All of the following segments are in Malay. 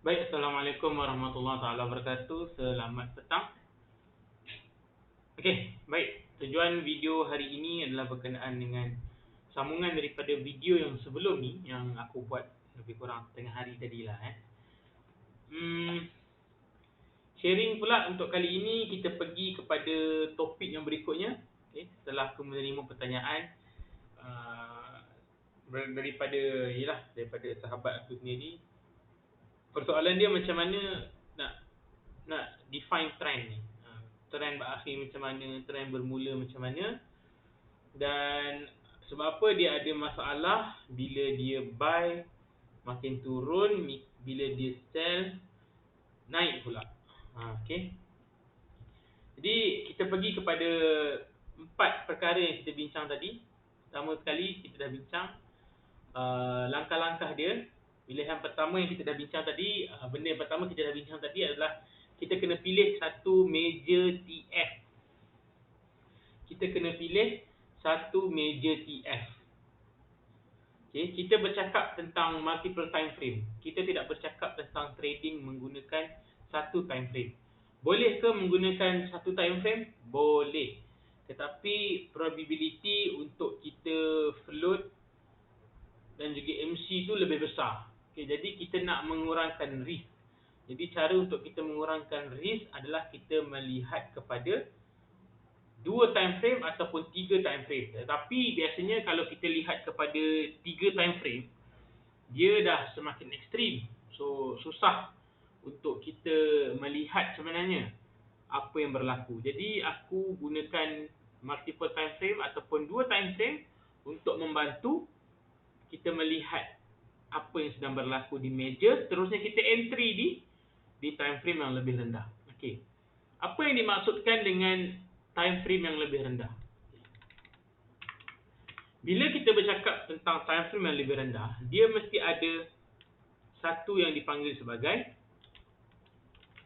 Baik, Assalamualaikum warahmatullahi taala wabarakatuh. Selamat petang. Okey, baik. Tujuan video hari ini adalah berkenaan dengan sambungan daripada video yang sebelum ni yang aku buat lebih kurang setengah hari tadilah Hmm, sharing pula untuk kali ini kita pergi kepada topik yang berikutnya. Okey, setelah aku menerima pertanyaan uh, daripada sahabat aku sendiri. Persoalan dia macam mana nak nak define trend ni. Trend berakhir macam mana, trend bermula macam mana, dan sebab apa dia ada masalah bila dia buy makin turun, bila dia sell naik pula. Okey. Jadi kita pergi kepada 4 perkara yang kita bincang tadi. Pertama sekali kita dah bincang langkah-langkah dia. Pilihan pertama yang kita dah bincang tadi, benda yang pertama kita dah bincang tadi adalah kita kena pilih satu meja TF. Kita kena pilih satu meja TF. Okay, kita bercakap tentang multiple time frame. Kita tidak bercakap tentang trading menggunakan satu time frame. Boleh ke menggunakan satu time frame? Boleh. Tetapi probability untuk kita float dan juga MC tu lebih besar. Okay, jadi kita nak mengurangkan risk. Jadi cara untuk kita mengurangkan risk adalah kita melihat kepada 2 time frame ataupun 3 time frame. Tetapi biasanya kalau kita lihat kepada 3 time frame, dia dah semakin ekstrim. So susah untuk kita melihat sebenarnya apa yang berlaku. Jadi aku gunakan multiple time frame ataupun 2 time frame untuk membantu kita melihat apa yang sedang berlaku di meja. Terusnya kita entry di time frame yang lebih rendah. Okey. Apa yang dimaksudkan dengan time frame yang lebih rendah? Bila kita bercakap tentang time frame yang lebih rendah, dia mesti ada satu yang dipanggil sebagai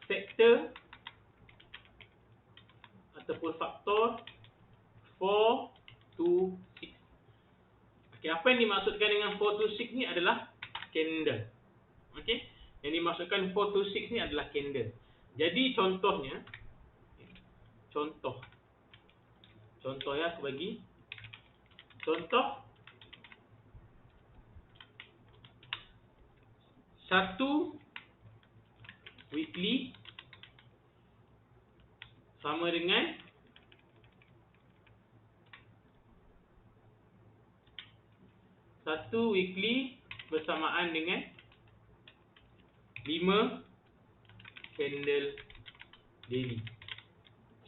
faktor ataupun faktor 4 to 6. Okey, apa yang dimaksudkan dengan 4 to 6 ni adalah candle. Okey, yang dimaksudkan 4 to 6 ni adalah candle. Jadi contohnya, contoh ya, aku bagi contoh satu weekly sama dengan satu weekly bersamaan dengan 5 candle daily.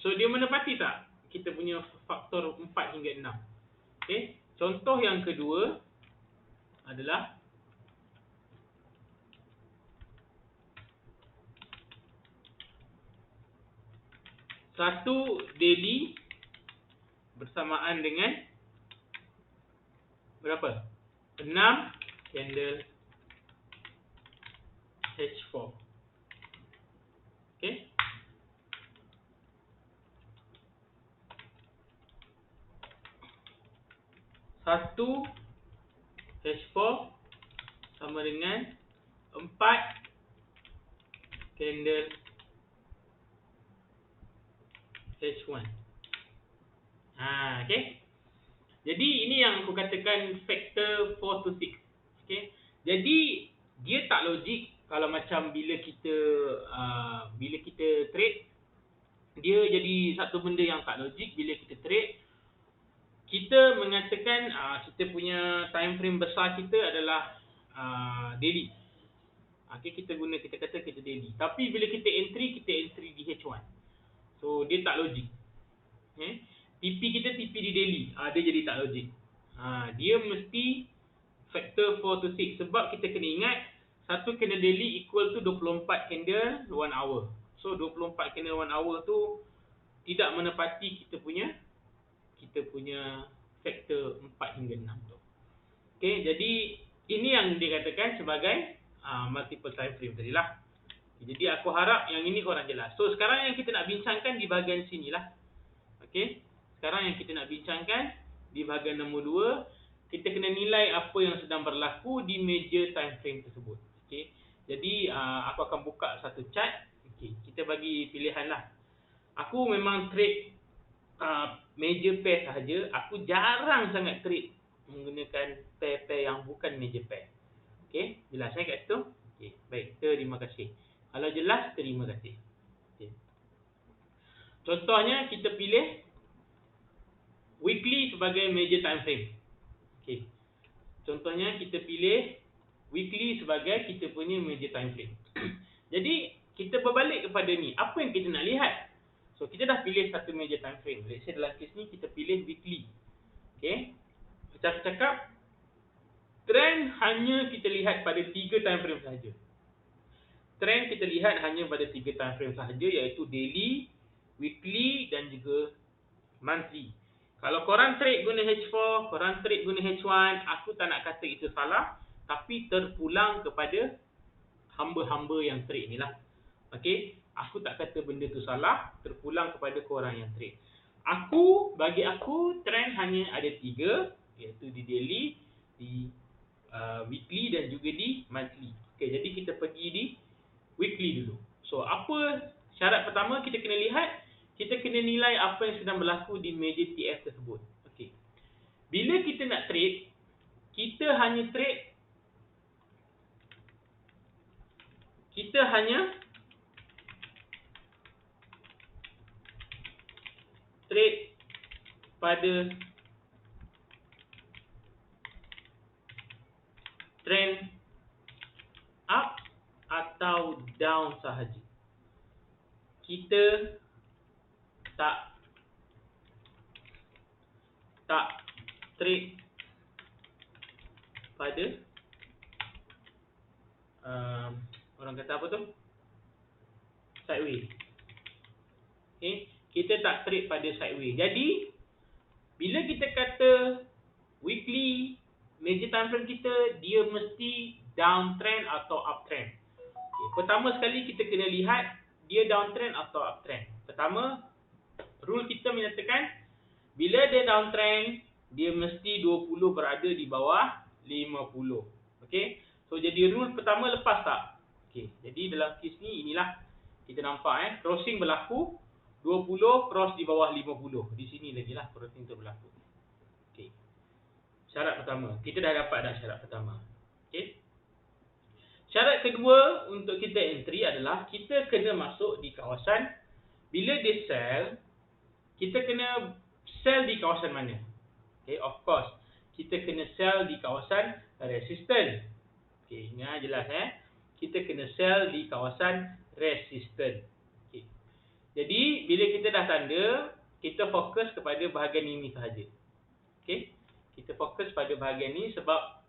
So dia menepati tak kita punya faktor 4 hingga 6? Okey, contoh yang kedua adalah satu daily bersamaan dengan berapa? 6 candle H4. Okey. Satu H4 sama dengan 4 candle H1. Okey. Jadi ini yang aku katakan faktor 4 to 6. Okey. Jadi dia tak logik kalau macam bila kita trade, dia jadi satu benda yang tak logik bila kita trade. Kita mengatakan kita punya time frame besar kita adalah daily. Okey, kita kata kita daily. Tapi bila kita entry di H1. So dia tak logik. TP kita TP di daily. Dia jadi tak logik. Dia mesti faktor 4 to 6 sebab kita kena ingat satu candle daily equal to 24 candle 1 hour. So 24 candle 1 hour tu tidak menepati kita punya faktor 4 hingga 6 tu. Okey, jadi ini yang dikatakan sebagai multiple time frame tadilah. Jadi aku harap yang ini korang jelas. So sekarang yang kita nak bincangkan di bahagian sinilah. Okey, sekarang yang kita nak bincangkan di bahagian nombor 2, kita kena nilai apa yang sedang berlaku di meja time frame tersebut. Okey, jadi aku akan buka satu chart. Okey, kita bagi pilihan lah. Aku memang trade major pair sahaja. Aku jarang sangat trade menggunakan pair-pair yang bukan major pair. Okey, jelas kat situ? Okey, baik. Terima kasih. Kalau jelas, terima kasih. Okey. Contohnya kita pilih weekly sebagai major time frame. Okey. Contohnya kita pilih weekly sebagai kita punya major time frame. Jadi, kita berbalik kepada ni. Apa yang kita nak lihat? So, kita dah pilih satu major time frame. Let's say dalam kes ni, kita pilih weekly. Okay. Macam aku cakap, trend hanya kita lihat pada 3 time frame sahaja. Trend kita lihat hanya pada 3 time frame sahaja, iaitu daily, weekly dan juga monthly. Kalau korang trade guna H4, korang trade guna H1, aku tak nak kata itu salah, tapi terpulang kepada hamba-hamba yang trade ni lah. Okey, aku tak kata benda tu salah, terpulang kepada korang yang trade. Bagi aku, trend hanya ada 3, iaitu di daily, di weekly dan juga di monthly. Okey, jadi kita pergi di weekly dulu. So, apa syarat pertama kita kena lihat? Kita kena nilai apa yang sedang berlaku di major TF tersebut. Okey. Bila kita nak trade, kita hanya trade pada trend up atau down sahaja. Kita tak trade pada orang kata apa tu? Sideways. Okay. Kita tak trade pada sideways. Jadi, bila kita kata weekly major time frame kita, dia mesti downtrend atau uptrend. Okay. Pertama sekali kita kena lihat dia downtrend atau uptrend. Pertama, rule kita menyatakan bila dia downtrend, dia mesti 20 berada di bawah 50. Okey. So jadi rule pertama lepas tak? Okey. Jadi dalam kes ni inilah kita nampak crossing berlaku 20 cross di bawah 50. Di sini lagi lah crossing tu berlaku. Okey. Syarat pertama. Kita dah dapat dah syarat pertama. Okey. Syarat kedua untuk kita entry adalah kita kena masuk di kawasan, bila dia sell, kita kena sell di kawasan mana? Okay, of course, kita kena sell di kawasan resistance. Okay, ingat jelas kita kena sell di kawasan resistance. Okay. Jadi, bila kita dah tanda, kita fokus kepada bahagian ini sahaja. Okay, kita fokus pada bahagian ini sebab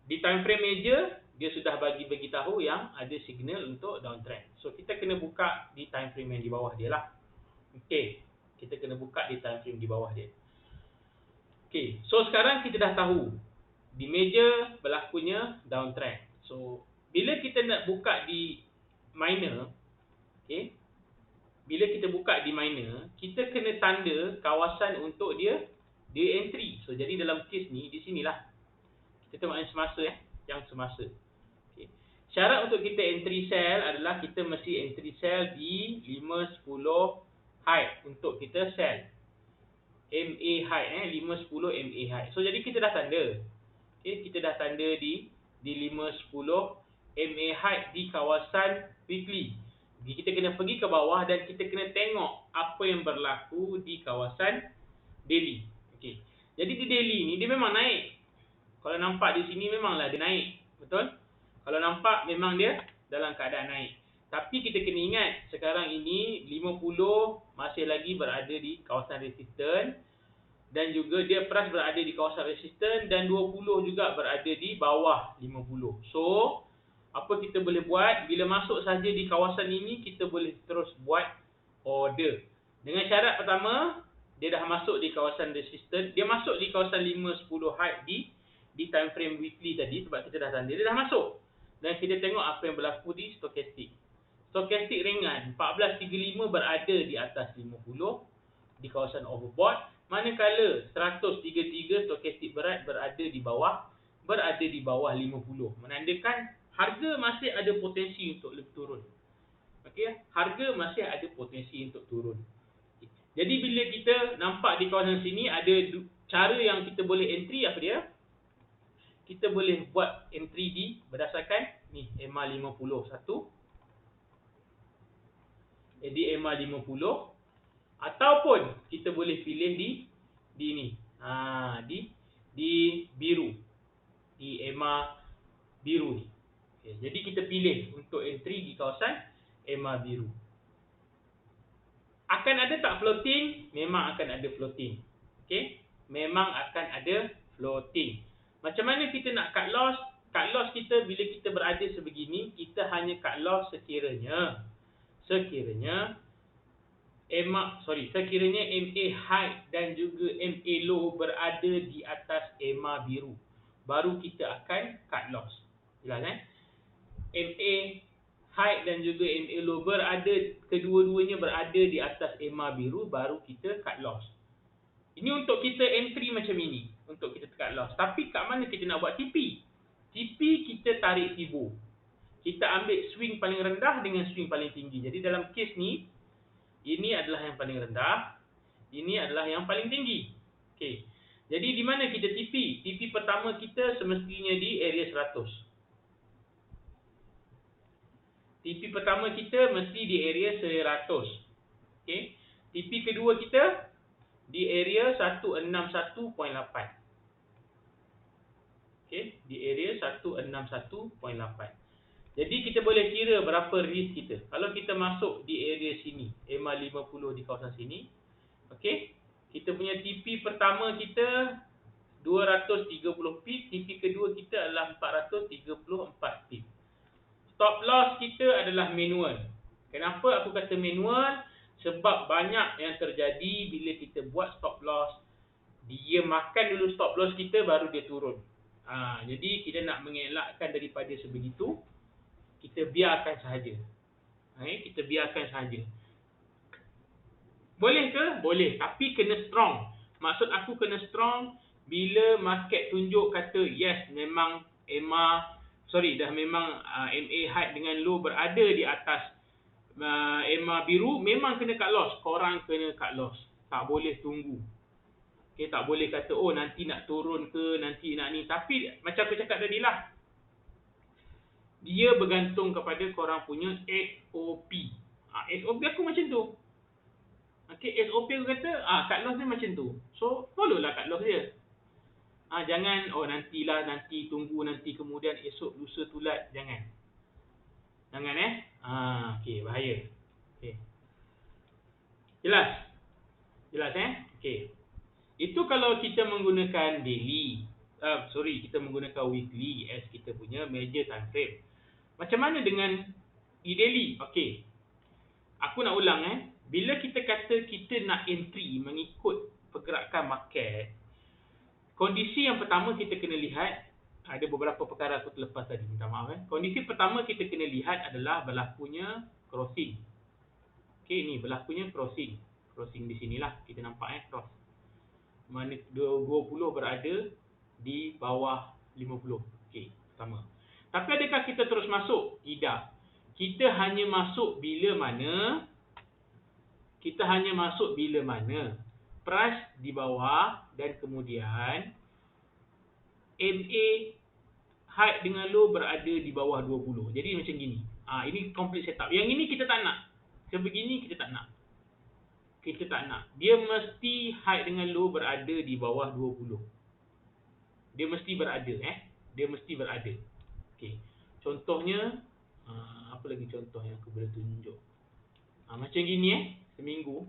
di time frame major, dia sudah beritahu yang ada signal untuk downtrend. So, kita kena buka di time frame yang di bawah dia lah. Okay, kita kena buka di time frame di bawah dia. Okay, so sekarang kita dah tahu di major berlakunya downtrend. So, bila kita nak buka di minor, okay, bila kita buka di minor, kita kena tanda kawasan untuk dia entry. So, jadi dalam kes ni, di sinilah kita tengok yang semasa yang semasa. Okay. Syarat untuk kita entry sell adalah kita mesti entry sell di 510 high untuk kita sell. MA high 510 MA high. So jadi kita dah tanda. Okay, kita dah tanda di 510 MA high di kawasan weekly. Jadi kita kena pergi ke bawah dan kita kena tengok apa yang berlaku di kawasan daily. Okey. Jadi di daily ni dia memang naik. Kalau nampak di sini memanglah dia naik. Betul? Kalau nampak memang dia dalam keadaan naik. Tapi kita kena ingat sekarang ini 50 masih lagi berada di kawasan resisten dan juga dia price berada di kawasan resisten dan 20 juga berada di bawah 50. So, apa kita boleh buat? Bila masuk saja di kawasan ini, kita boleh terus buat order. Dengan syarat pertama, dia dah masuk di kawasan resisten, dia masuk di kawasan 510 high di time frame weekly tadi sebab kita dah tanda dia dah masuk. Dan kita tengok apa yang berlaku di stokastik. Stokastik ringan 1435 berada di atas 50 di kawasan overbought, manakala 133 stokastik berat berada di bawah 50, menandakan harga masih ada potensi untuk lebih turun. Okey, harga masih ada potensi untuk turun. Jadi bila kita nampak di kawasan sini ada cara yang kita boleh entry, apa dia? Kita boleh buat entry di berdasarkan ni EMA 50 satu. Jadi EMA 50 ataupun kita boleh pilih di ni. Di biru. Di EMA biru ni. Okay, jadi kita pilih untuk entry di kawasan EMA biru. Akan ada tak floating? Memang akan ada floating. Okey, memang akan ada floating. Macam mana kita nak cut loss? Cut loss kita bila kita berada sebegini, kita hanya cut loss sekiranya sekiranya MA high dan juga MA low berada di atas EMA biru. Baru kita akan cut loss. Jelas MA high dan juga MA low kedua-duanya berada di atas EMA biru, baru kita cut loss. Ini untuk kita entry macam ini, untuk kita cut loss. Tapi kat mana kita nak buat TP? TP kita tarik Fibo. Kita ambil swing paling rendah dengan swing paling tinggi. Jadi dalam kes ni, ini adalah yang paling rendah, ini adalah yang paling tinggi. Okey. Jadi di mana kita TP? TP pertama kita semestinya di area 100. TP pertama kita mesti di area 100. Okey. TP kedua kita di area 161.8. Okey, di area 161.8. Jadi kita boleh kira berapa risk kita. Kalau kita masuk di area sini, EMA 50 di kawasan sini. Okey. Kita punya TP pertama kita 230 pip, TP kedua kita adalah 434 pip. Stop loss kita adalah manual. Kenapa aku kata manual? Sebab banyak yang terjadi bila kita buat stop loss, dia makan dulu stop loss kita baru dia turun. Jadi kita nak mengelakkan daripada sebegitu, kita biarkan sahaja. Kita biarkan sahaja. Boleh ke? Boleh. Tapi kena strong. Maksud aku kena strong bila market tunjuk kata yes, memang dah memang MA high dengan low berada di atas EMA biru, memang kena cut loss. Korang kena cut loss. Tak boleh tunggu. Okay, tak boleh kata nanti nak turun ke, nanti nak ni. Tapi macam aku cakap tadi lah, dia bergantung kepada korang punya SOP. SOP aku macam tu. Okay, SOP aku kata cut loss dia macam tu. So follow lah cut loss dia. Jangan nanti tunggu, nanti kemudian esok lusa tulat. Jangan okey, bahaya. Okey, jelas okey. Itu kalau kita menggunakan daily, kita menggunakan weekly as kita punya major time frame. Macam mana dengan di daily? Okey, aku nak ulang bila kita kata kita nak entry mengikut pergerakan market, kondisi yang pertama kita kena lihat, ada beberapa perkara aku terlepas tadi, minta maaf. Kondisi pertama kita kena lihat adalah berlakunya crossing. Okey, ni berlakunya crossing. Crossing di sinilah kita nampak cross. Mana 20 berada di bawah 50. Okey, pertama. Tapi adakah kita terus masuk? Tidak. Kita hanya masuk bila mana price di bawah dan kemudian MA high dengan low berada di bawah 20. Jadi macam gini. Ini complete setup. Yang ini kita tak nak. Sebegini kita tak nak. Dia mesti high dengan low berada di bawah 20. Dia mesti berada. Dia mesti berada. Okey. Contohnya, apa lagi contoh yang aku boleh tunjuk? Macam gini seminggu.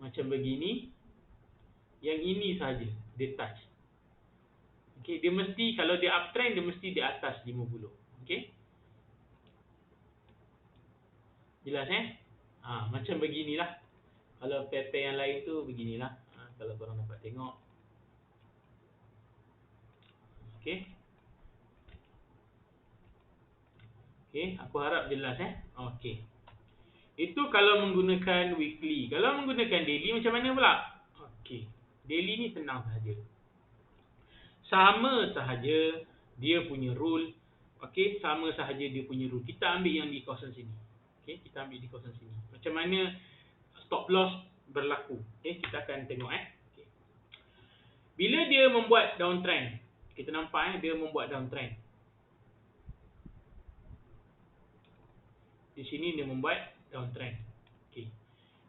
Macam begini. Yang ini saja dia touch. Okey, dia mesti kalau dia uptrend dia mesti di atas 50. Okey? Jelas macam beginilah. Kalau pair-pair yang lain tu beginilah. Kalau korang dapat tengok. Okey. Okey, aku harap jelas Okey. Itu kalau menggunakan weekly. Kalau menggunakan daily macam mana pula? Okey. Daily ni senang sahaja. Sama sahaja dia punya rule Okey, sama sahaja dia punya rule. Kita ambil yang di kawasan sini. Okey, kita ambil di kawasan sini. Macam mana stop loss berlaku. Okey, kita akan tengok okey. Bila dia membuat downtrend, kita nampak dia membuat downtrend. Di sini dia membuat downtrend. Okey.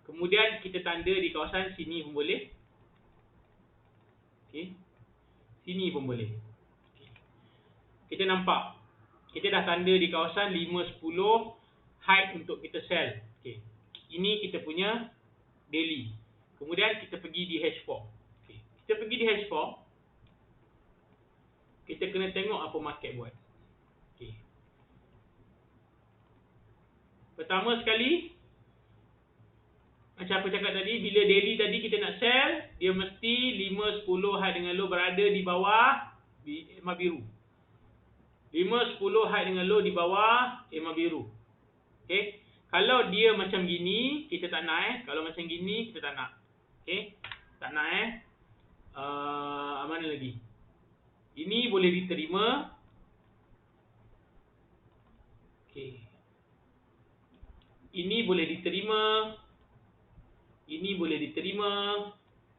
Kemudian kita tanda di kawasan sini pun boleh. Okey. Sini pun boleh. Okay. Kita nampak. Kita dah tanda di kawasan 5-10 high untuk kita sell. Okey. Ini kita punya daily. Kemudian kita pergi di H4. Okay. Kita pergi di H4. Kita kena tengok apa market buat. Okay. Pertama sekali, macam aku cakap tadi, bila daily tadi kita nak sell, dia mesti 5-10 high dengan low berada di bawah EMA biru. 5-10 high dengan low di bawah EMA biru. Okay. Kalau dia macam gini, kita tak nak Kalau macam gini, kita tak nak. Okay. Tak nak mana lagi? Ini boleh diterima. Okay. Ini boleh diterima. Ini boleh diterima.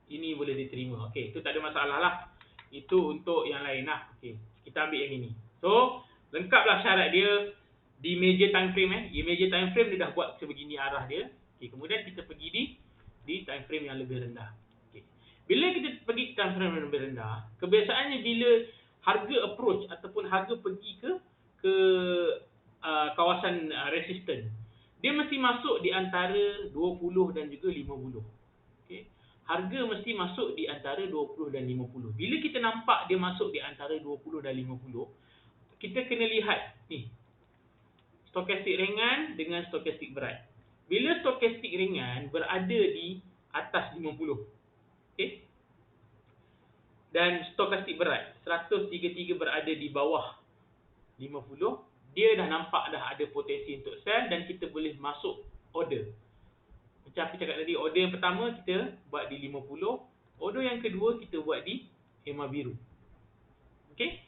Ini boleh diterima. Okey, itu tak ada masalah lah. Itu untuk yang lain lah. Okey, kita ambil yang ini. So, lengkaplah syarat dia di major time frame. Di major time frame dia dah buat sebegini arah dia. Okey, kemudian kita pergi di time frame yang lebih rendah. Okey. Bila kita pergi time frame yang lebih rendah, kebiasaannya bila harga approach ataupun harga pergi ke kawasan resistance, dia mesti masuk di antara 20 dan juga 50. Okey. Harga mesti masuk di antara 20 dan 50. Bila kita nampak dia masuk di antara 20 dan 50, kita kena lihat ni. Stokastik ringan dengan stokastik berat. Bila stokastik ringan berada di atas 50. Okey. Dan stokastik berat 133 berada di bawah 50. Dia dah nampak dah ada potensi untuk sell dan kita boleh masuk order. Macam aku cakap tadi, order yang pertama kita buat di 50, order yang kedua kita buat di EMA biru. Okey?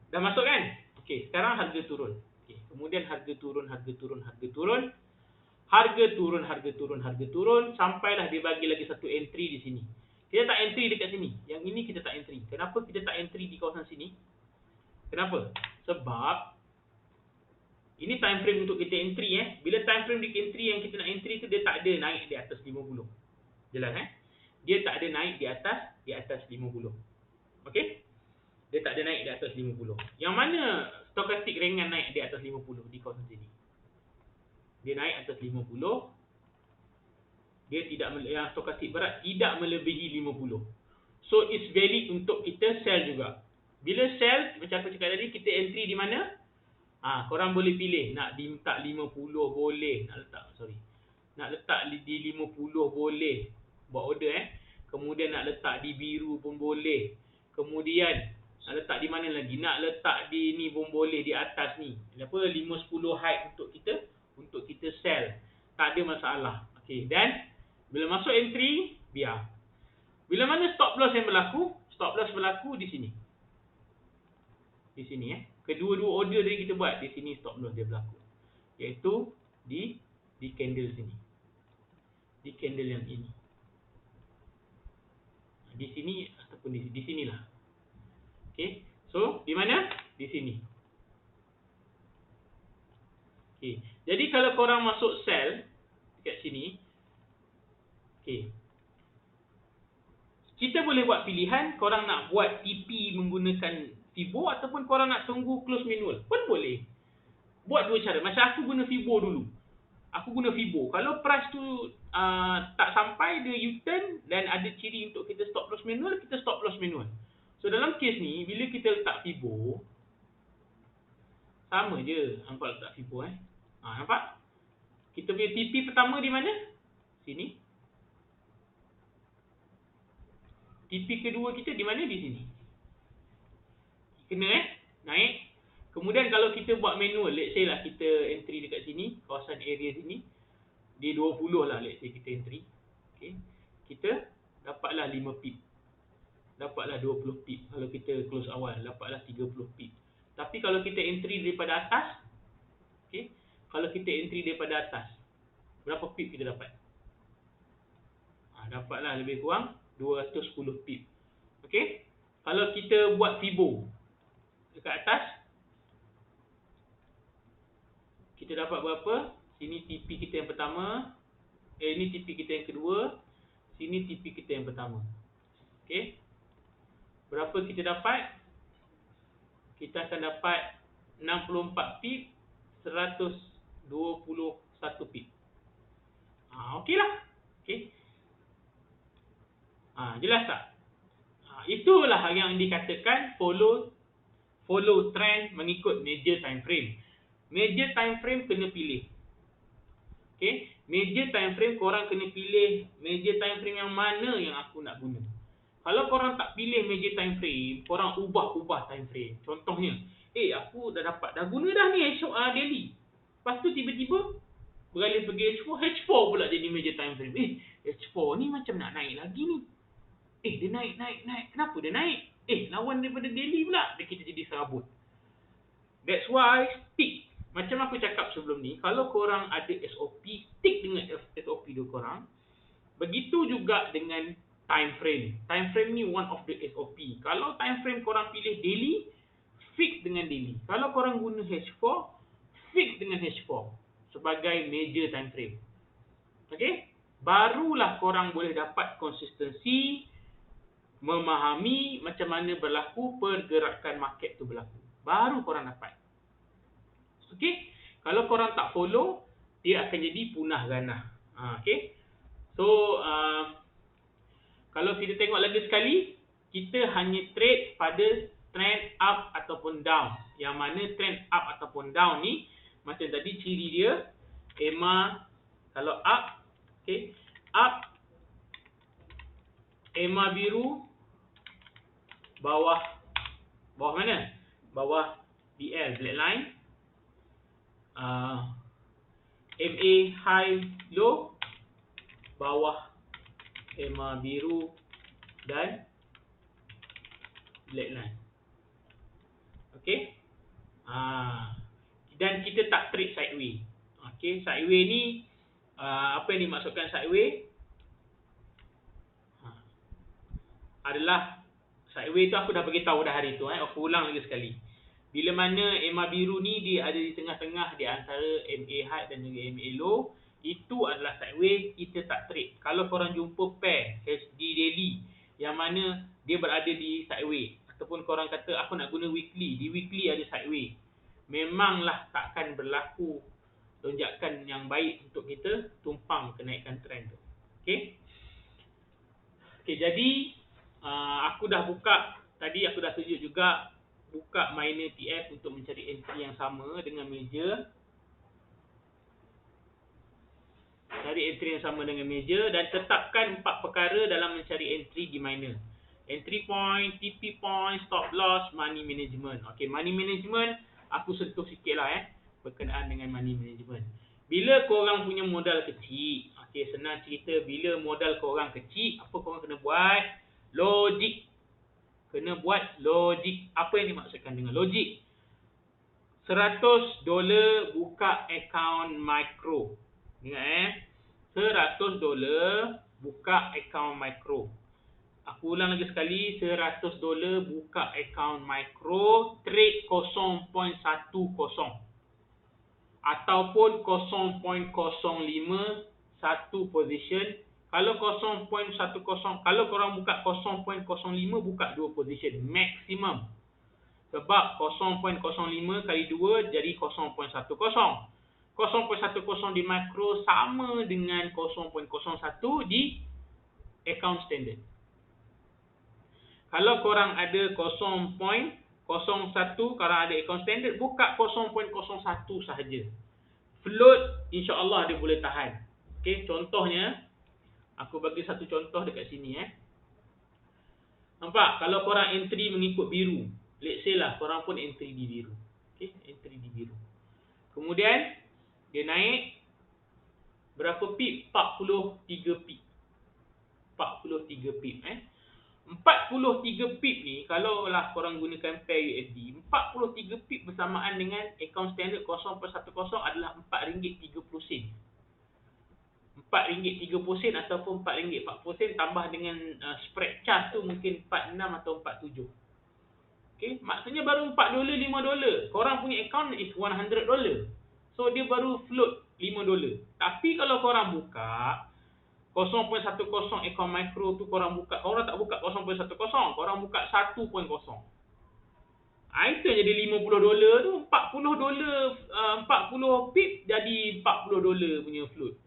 Dah masuk kan? Okey, sekarang harga turun. Okey, kemudian harga turun, harga turun, harga turun. Harga turun, harga turun, harga turun sampailah dia bagi lagi satu entry di sini. Kita tak entry dekat sini. Yang ini kita tak entry. Kenapa kita tak entry di kawasan sini? Kenapa? Sebab ini time frame untuk kita entry Bila time frame di entry yang kita nak entry tu dia tak ada naik di atas 50. Jelas Dia tak ada naik di atas 50. Okey? Dia tak ada naik di atas 50. Yang mana stokastik ringan naik di atas 50 di kawasan sini? Dia naik atas 50. Dia tidak yang stokastik berat tidak melebihi 50. So it's valid untuk kita sell juga. Bila sell, macam aku cakap tadi, kita entry di mana? Korang boleh pilih nak letak 50 boleh, nak letak di 50 boleh buat order Kemudian nak letak di biru pun boleh. Kemudian nak letak di mana lagi? Nak letak di ni pun boleh, di atas ni. Apa 5-10 high untuk kita sell. Tak ada masalah. Okey, dan bila masuk entry, biar. Bila mana stop loss yang berlaku? Stop loss berlaku di sini. Di sini Kedua-dua order dari kita buat di sini stop loss dia berlaku. Iaitu di candle sini. Di candle yang ini. Di sini ataupun di sinilah. Okey. So, di mana? Di sini. Okey. Jadi kalau korang masuk sell dekat sini, okey. Kita boleh buat pilihan korang nak buat TP menggunakan Fibo ataupun korang nak tunggu close manual pun boleh. Buat dua cara. Macam aku guna Fibo dulu. Aku guna Fibo. Kalau price tu tak sampai dia U-turn dan ada ciri untuk kita stop loss manual, kita stop loss manual. So dalam kes ni bila kita letak Fibo, sama je hampa letak Fibo nampak? Kita punya TP pertama di mana? Sini. TP kedua kita di mana? Di sini. Kena naik. Kemudian kalau kita buat manual, let's say lah kita entry dekat sini, kawasan area sini, di 20 lah let's say kita entry. Okay. Kita dapatlah 5 pip. Dapatlah 20 pip. Kalau kita close awal, dapatlah 30 pip. Tapi kalau kita entry daripada atas, okey, kalau kita entry daripada atas, berapa pip kita dapat? Dapatlah lebih kurang 210 pip. Okey. Kalau kita buat Fibo dekat atas, kita dapat berapa? Sini TP kita yang pertama, ini TP kita yang kedua, sini TP kita yang pertama. Okey. Berapa kita dapat? Kita akan dapat 64 pip, 121 pip. Okeylah. Okey. Jelas tak? Itulah yang dikatakan follow trend mengikut major time frame. Major time frame kena pilih. Okey, major time frame korang kena pilih major time frame yang mana yang aku nak guna. Kalau korang tak pilih major time frame, korang ubah-ubah time frame. Contohnya, aku dah guna dah ni daily. Lepas tu tiba-tiba beralih pergi H4 pula jadi major time frame. H4 ni macam nak naik lagi ni. Dia naik. Kenapa dia naik? Lawan daripada daily pula. Kita jadi serabut. That's why stick. Macam aku cakap sebelum ni, kalau korang ada SOP, stick dengan SOP dia korang. Begitu juga dengan time frame. Time frame ni one of the SOP. Kalau time frame korang pilih daily, fix dengan daily. Kalau korang guna H4, fix dengan H4 sebagai major time frame. Okay? Barulah korang boleh dapat konsistensi, memahami macam mana berlaku pergerakan market tu berlaku. Baru korang dapat. Okey? Kalau korang tak follow, dia akan jadi punah ganah. Okey? So, kalau kita tengok lagi sekali, kita hanya trade pada trend up ataupun down. Yang mana trend up ataupun down ni, macam tadi ciri dia, EMA, kalau up, okey, up, EMA biru, bawah mana? Bawah BL, black line. MA high low, bawah EMA biru dan black line. Okey. Dan kita tak trade sideway. Okey, sideway ni apa yang dimaksudkan sideway? Adalah sideway tu aku dah beritahu dah hari tu, aku ulang lagi sekali. Bila mana EMA biru ni dia ada di tengah-tengah di antara MA high dan juga MA low, itu adalah sideway, kita tak trade. Kalau korang jumpa pair HD daily yang mana dia berada di sideway, ataupun korang kata aku nak guna weekly, di weekly ada sideway, memanglah takkan berlaku lonjakan yang baik untuk kita tumpang kenaikan trend tu. Okey. Okey, jadi aku dah buka tadi, aku dah tunjuk juga buka minor TF untuk mencari entry yang sama dengan major. Cari entry yang sama dengan major dan tetapkan 4 perkara dalam mencari entry di minor. Entry point, TP point, stop loss, money management. Okey, money management aku sentuh sikitlah berkenaan dengan money management. Bila korang punya modal kecil, okey, senang cerita, bila modal korang kecil, apa korang kena buat? Logik. Kena buat logik. Apa yang dimaksudkan dengan logik? $100 buka account micro. Ingat $100 buka account micro. Aku ulang lagi sekali, $100 buka account micro, trade 0.10 ataupun 0.05 satu position. Kalau 0.10, kalau korang buka 0.05, buka 2 position maximum. Sebab 0.05 kali 2 jadi 0.10. 0.10 di macro sama dengan 0.01 di account standard. Kalau korang ada 0.01, korang ada account standard, buka 0.01 sahaja. Float, insya-Allah dia boleh tahan. Okey, contohnya aku bagi satu contoh dekat sini Nampak? Kalau korang entry mengikut biru, let's say lah korang pun entry di biru. Okey, entry di biru. Kemudian dia naik berapa pip? 43 pip. 43 pip 43 pip ni, kalau lah korang gunakan pair USD, 43 pip bersamaan dengan akaun standard 0.10 adalah RM4.30. RM4.30 ataupun RM4.40 tambah dengan spread charge tu mungkin 46 atau 47. Okay, maksudnya baru $4, $5. Korang punya account is $100. So dia baru float $5. Tapi kalau korang buka 0.10 account micro tu, korang tak buka 0.10, korang buka 1.0. Itu yang jadi $50 tu, $40, 40 pip jadi $40 punya float.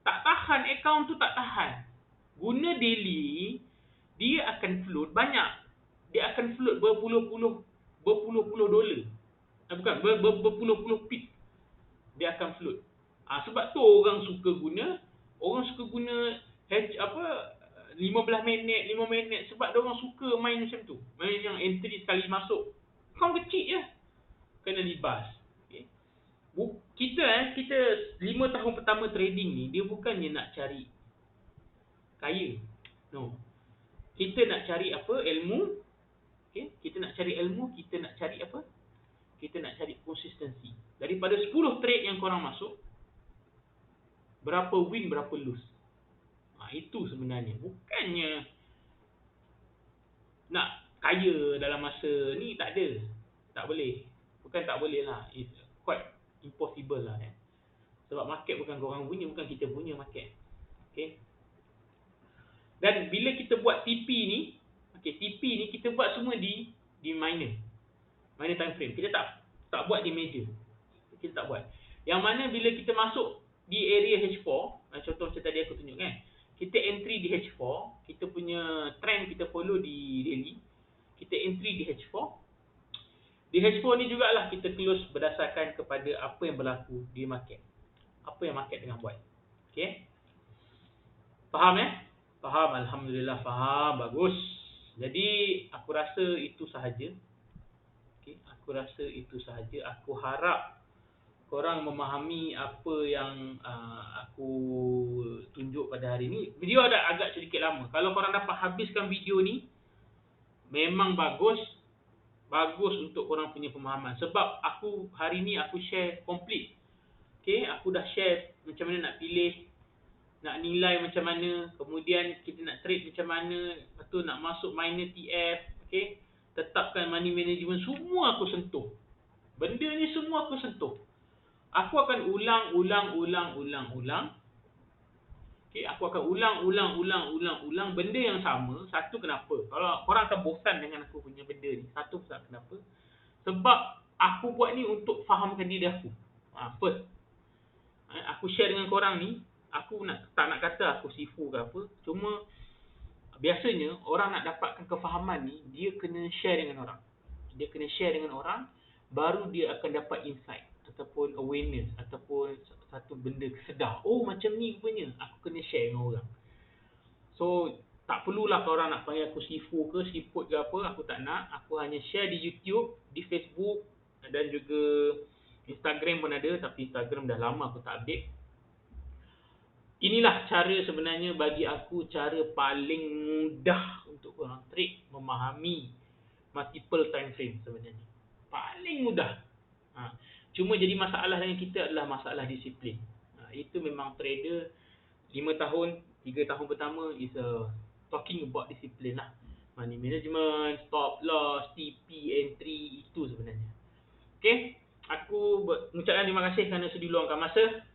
Tak tahan, account tu tak tahan. Guna daily, dia akan float banyak. Dia akan float berpuluh-puluh dolar. Berpuluh-puluh pip. Dia akan float. Sebab tu orang suka guna 15 minit, 5 minit, sebab dia orang suka main macam tu. Main yang entry sekali masuk. Kau kecil je. Kena libas. Okay. Kita 5 tahun pertama trading ni, dia bukannya nak cari kaya. No. Kita nak cari apa? Ilmu. Okay. Kita nak cari ilmu, kita nak cari apa? Kita nak cari konsistensi. Daripada 10 trade yang korang masuk, berapa win, berapa lose. Itu sebenarnya. Bukannya nak kaya dalam masa ni, tak ada. Tak boleh. Bukan tak boleh lah. It's quite impossible lah. Sebab market bukan korang punya, bukan kita punya market. Okay. Dan bila kita buat TP ni, TP ni kita buat semua di minor time frame. Kita tak buat di major. Kita tak buat. Yang mana bila kita masuk di area H4, contoh macam tadi aku tunjuk kan, kita entry di H4, kita punya trend kita follow di daily, kita entry di H4. Di H4 ni jugalah kita close berdasarkan kepada apa yang berlaku di market. Apa yang market tengah buat. Okay. Faham Faham, alhamdulillah faham, bagus. Jadi aku rasa itu sahaja. Okay, aku rasa itu sahaja. Aku harap korang memahami apa yang aku tunjuk pada hari ni. Video ada agak sedikit lama. Kalau korang dapat habiskan video ni, memang bagus untuk korang punya pemahaman. Sebab aku hari ni aku share complete. Okay, aku dah share macam mana nak pilih, nak nilai macam mana, kemudian kita nak trade macam mana, lepas tu nak masuk minor TF, okay, tetapkan money management, semua aku sentuh. Benda ni semua aku sentuh. Aku akan ulang. Okay, aku akan ulang benda yang sama. Satu, kenapa? Kalau korang akan bosan dengan aku punya benda ni. Satu, kenapa? Sebab aku buat ni untuk fahamkan diri aku. First, aku share dengan korang ni, aku tak nak kata aku sifu ke apa. Cuma biasanya orang nak dapatkan kefahaman ni, dia kena share dengan orang. Baru dia akan dapat insight ataupun awareness ataupun satu benda kesedar. Oh, macam ni rupanya. Aku kena share dengan orang. So, tak perlulah korang nak panggil aku sifu ke, siput ke apa. Aku tak nak. Aku hanya share di YouTube, di Facebook dan juga Instagram pun ada. Tapi Instagram dah lama aku tak update. Inilah cara sebenarnya bagi aku, cara paling mudah untuk korang trade, memahami multiple time frame sebenarnya. Paling mudah. Cuma jadi masalah dengan kita adalah masalah disiplin. Itu memang trader 5 tahun, 3 tahun pertama is talking about disiplin lah. Money management, stop loss, TP, entry, itu sebenarnya. Okay, aku mengucapkan terima kasih kerana sudi luangkan masa.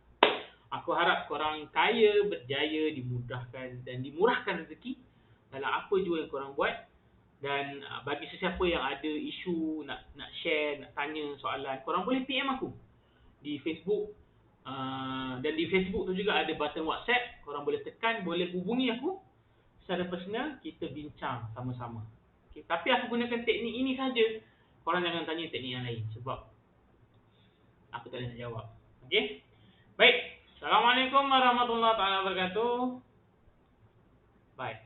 Aku harap korang kaya, berjaya, dimudahkan dan dimurahkan rezeki dalam apa jua yang korang buat. Dan bagi sesiapa yang ada isu, nak share, nak tanya soalan, korang boleh PM aku di Facebook. Dan di Facebook tu juga ada button WhatsApp. Korang boleh tekan, boleh hubungi aku secara personal, kita bincang sama-sama. Okay. Tapi aku gunakan teknik ini saja. Korang jangan tanya teknik yang lain sebab aku tak nak jawab. Okay? Baik. Assalamualaikum warahmatullahi wabarakatuh. Bye.